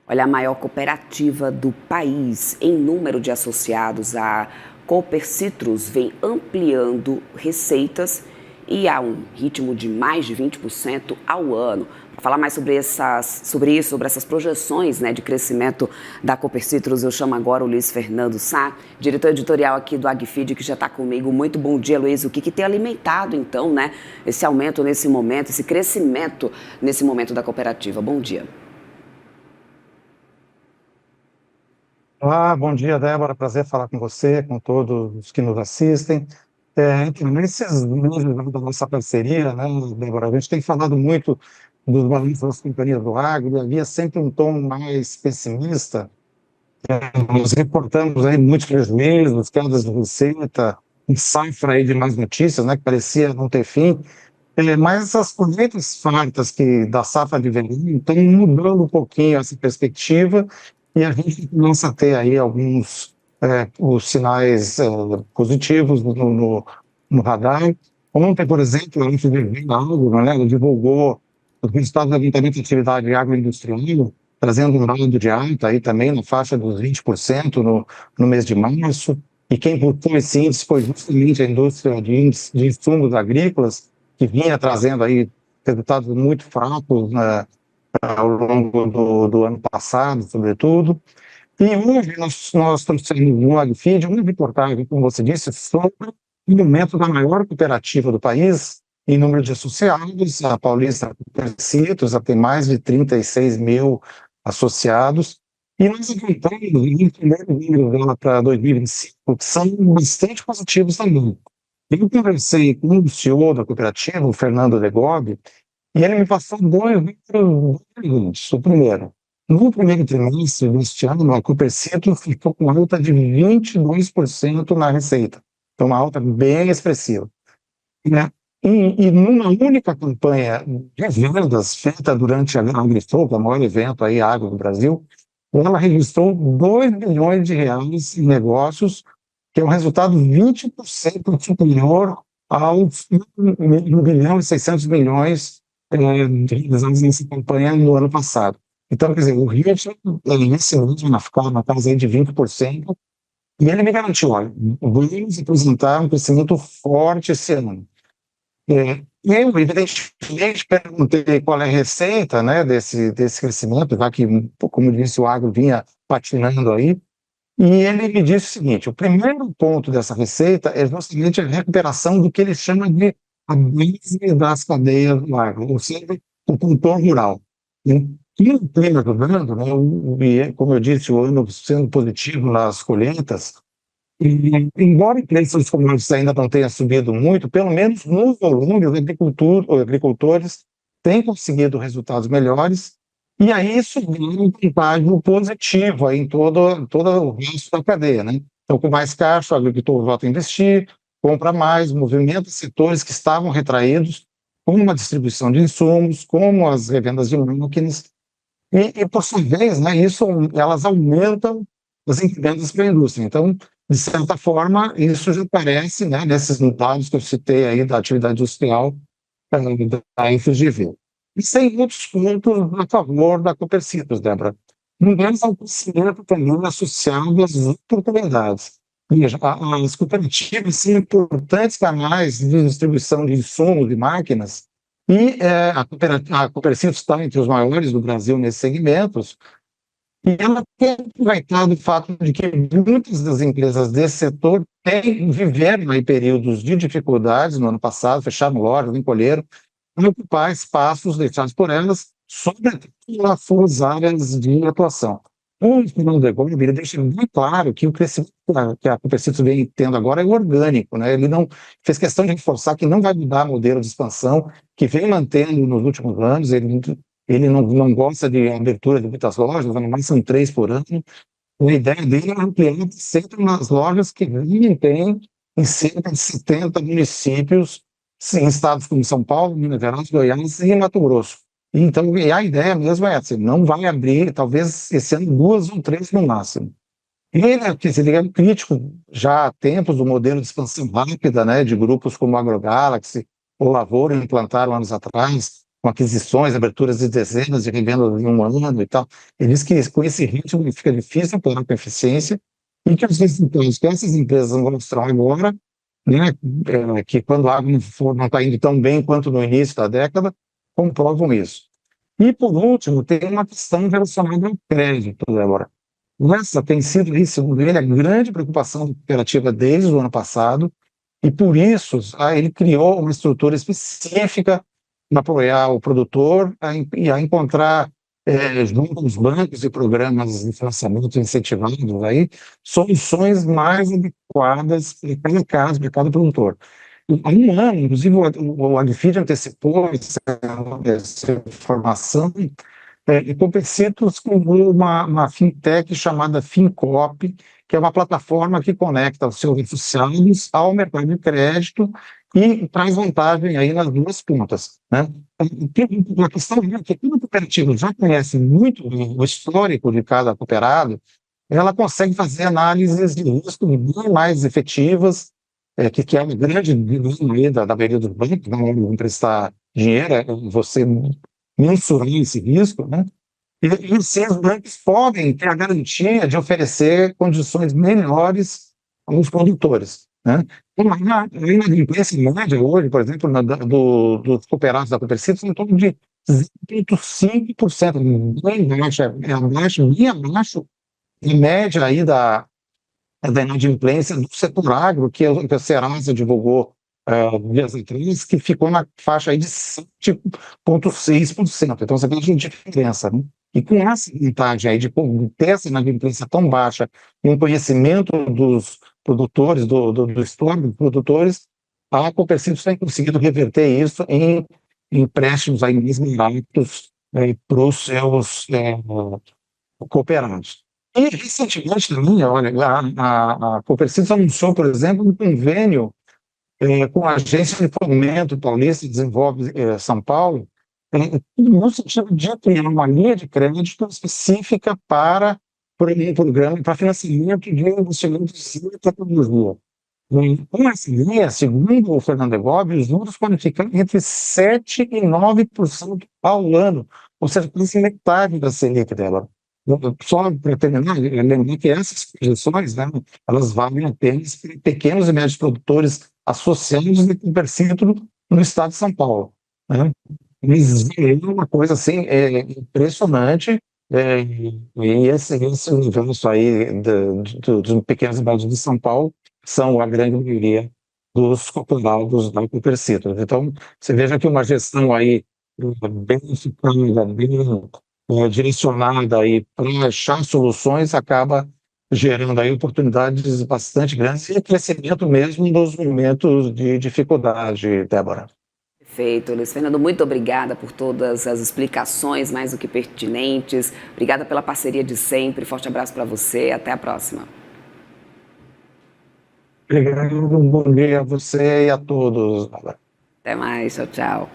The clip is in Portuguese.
Olha, a maior cooperativa do país em número de associados, a Copercitrus, vem ampliando receitas e a um ritmo de mais de 20% ao ano. Para falar mais sobre essas projeções, né, de crescimento da Copercitrus, eu chamo agora o Luiz Fernando Sá, diretor editorial aqui do AgFeed, que já está comigo. Muito bom dia, Luiz. O que tem alimentado, então, né, esse aumento nesse momento, esse crescimento nesse momento da cooperativa? Bom dia. Olá, bom dia, Débora. Prazer falar com você, com todos os que nos assistem. Então, nesses meses da nossa parceria, né, Débora, a gente tem falado muito dos balanços das companhias do agro, e havia sempre um tom mais pessimista. Nós reportamos aí muitos prejuízos, quedas de receita, um safra aí de más notícias, né, que parecia não ter fim. Mas essas colheitas fartas da safra de verão estão mudando um pouquinho essa perspectiva e a gente começa a ter aí alguns os sinais positivos no radar. Ontem, por exemplo, a FGV Agro, né, ela divulgou os resultados do levantamento de atividade agroindustrial, trazendo um dado de alta aí também na faixa dos 20% no mês de março, e quem botou esse índice foi justamente a indústria de insumos agrícolas, que vinha trazendo aí resultados muito fracos, né, ao longo do ano passado, sobretudo. E hoje nós trouxemos no AgFeed uma reportagem, como você disse, sobre o momento da maior cooperativa do país em número de associados. A Paulista Copercitrus já tem mais de 36 mil associados, e nós apontamos em primeiro número dela para 2025, que são bastante positivos também. Eu conversei com o CEO da cooperativa, o Fernando Legobi, e ele me passou dois números brilhantes. O primeiro, no primeiro trimestre deste ano, a Copercito ficou com alta de 22% na receita. Então, uma alta bem expressiva, né? E numa única campanha de vendas feita durante a AgriFoco, o maior evento aí, agro do Brasil, ela registrou 2 bilhões de reais em negócios, que é um resultado 20% superior aos 1 bilhão e 600 milhões realizados nessa campanha no ano passado. Então, quer dizer, o ritmo, nesse mesmo, na casa aí de 20%, e ele me garantiu, olha, vamos apresentar um crescimento forte esse ano. Eu, evidentemente, perguntei qual é a receita, né, desse crescimento, já que, como eu disse, o agro vinha patinando aí, e ele me disse o seguinte: o primeiro ponto dessa receita é justamente a recuperação do que ele chama de a base das cadeias do agro, ou seja, o produtor rural, né? Que não tem ajudando, né? E, como eu disse, o ano sendo positivo nas colheitas, e, embora o preço dos commodities ainda não tenha subido muito, pelo menos no volume, os agricultores têm conseguido resultados melhores, e aí isso vira um contágio positivo aí em todo o resto da cadeia, né? Então, com mais caixa, o agricultor volta a investir, compra mais, movimenta setores que estavam retraídos, como a distribuição de insumos, como as revendas de máquinas, e por sua vez, né, elas aumentam as encomendas para a indústria. Então, de certa forma, isso já aparece, né, nesses dados que eu citei aí da atividade industrial da FGV. E sem outros pontos a favor da Copercitrus, Débora. Um deles é o crescimento também associado às oportunidades. Veja, as cooperativas são importantes canais de distribuição de insumos e máquinas, e a Copercitrus está entre os maiores do Brasil nesses segmentos, e ela tem aproveitado o fato de que muitas das empresas desse setor viveram aí períodos de dificuldades no ano passado, fecharam lojas, encolheram, para ocupar espaços deixados por elas, sobretudo nas suas áreas de atuação. O Fernando de Gomes, ele deixa bem claro que o crescimento que a Copercitrus vem tendo agora é orgânico, né? Ele não fez questão de reforçar que não vai mudar o modelo de expansão que vem mantendo nos últimos anos. Ele não gosta de abertura de muitas lojas, mas são 3 por ano. A ideia dele é ampliar sempre nas lojas que ele tem em cerca de 70 municípios, em estados como São Paulo, Minas Gerais, Goiás e Mato Grosso. Então, e a ideia mesmo é essa: não vai abrir, talvez esse ano, 2 ou 3 no máximo. Ele é crítico já há tempos do modelo de expansão rápida, né, de grupos como a AgroGalaxy ou Lavoro implantaram anos atrás, com aquisições, aberturas de dezenas de revendas em um ano e tal. Ele diz que com esse ritmo fica difícil operar com eficiência e que os resultados que essas empresas vão mostrar agora, né, que quando a água não está indo tão bem quanto no início da década, comprovam isso. E, por último, tem uma questão relacionada ao crédito, Débora. Essa tem sido, segundo ele, a grande preocupação da cooperativa desde o ano passado, e por isso ele criou uma estrutura específica para apoiar o produtor a encontrar, junto aos bancos e programas de financiamento incentivados, aí, soluções mais adequadas para cada caso, para cada produtor. Há um ano, inclusive, o Agfid antecipou essa informação, e Copercitos criou uma fintech chamada Fincop, que é uma plataforma que conecta os seus associados ao mercado de crédito e traz vantagem aí nas duas pontas, né? A questão é que como a cooperativa já conhece muito bem o histórico de cada cooperado, ela consegue fazer análises de risco bem mais efetivas, que é uma grande dilema aí da maioria dos bancos, na hora de emprestar dinheiro, você mensurar esse risco, né? E sim, os bancos podem ter a garantia de oferecer condições melhores aos produtores, né? A inadimplência média hoje, por exemplo, dos cooperados da Copercitos, é em torno de 0,5%, bem baixa, bem abaixo da média aí da inadimplência do setor agro, que a Serasa divulgou dias atrás, que ficou na faixa aí de 7,6%. Então, você vê a diferença, né? E com essa vantagem aí de ter essa inadimplência tão baixa e um conhecimento dos produtores, do histórico dos produtores, a Copercitos tem conseguido reverter isso em empréstimos aí mais baratos para os seus cooperados. E, recentemente também, olha, a Copercitos anunciou, por exemplo, um convênio com a Agência de Fomento Paulista Desenvolve São Paulo, no sentido de criar uma linha de crédito específica para um programa para financiamento de investimentos em tecnologia. Com essa linha, segundo o Fernando Egobi, os juros podem ficar entre 7% e 9% ao ano, ou seja, quase metade da Selic dela. Só para terminar, lembrar que essas projeções, né, elas valem apenas para pequenos e médios produtores associados de Copercito no estado de São Paulo, né? Mas é uma coisa assim, impressionante, e esse universo aí dos pequenos e médios de São Paulo são a grande maioria dos cooperados da Copercito. Então, você veja que uma gestão aí bem focada, bem direcionada aí para achar soluções, acaba gerando aí oportunidades bastante grandes e crescimento mesmo nos momentos de dificuldade, Débora. Perfeito, Luiz Fernando, muito obrigada por todas as explicações, mais do que pertinentes. Obrigada pela parceria de sempre. Forte abraço para você. Até a próxima. Obrigado, bom dia a você e a todos, Débora. Até mais. Tchau, tchau.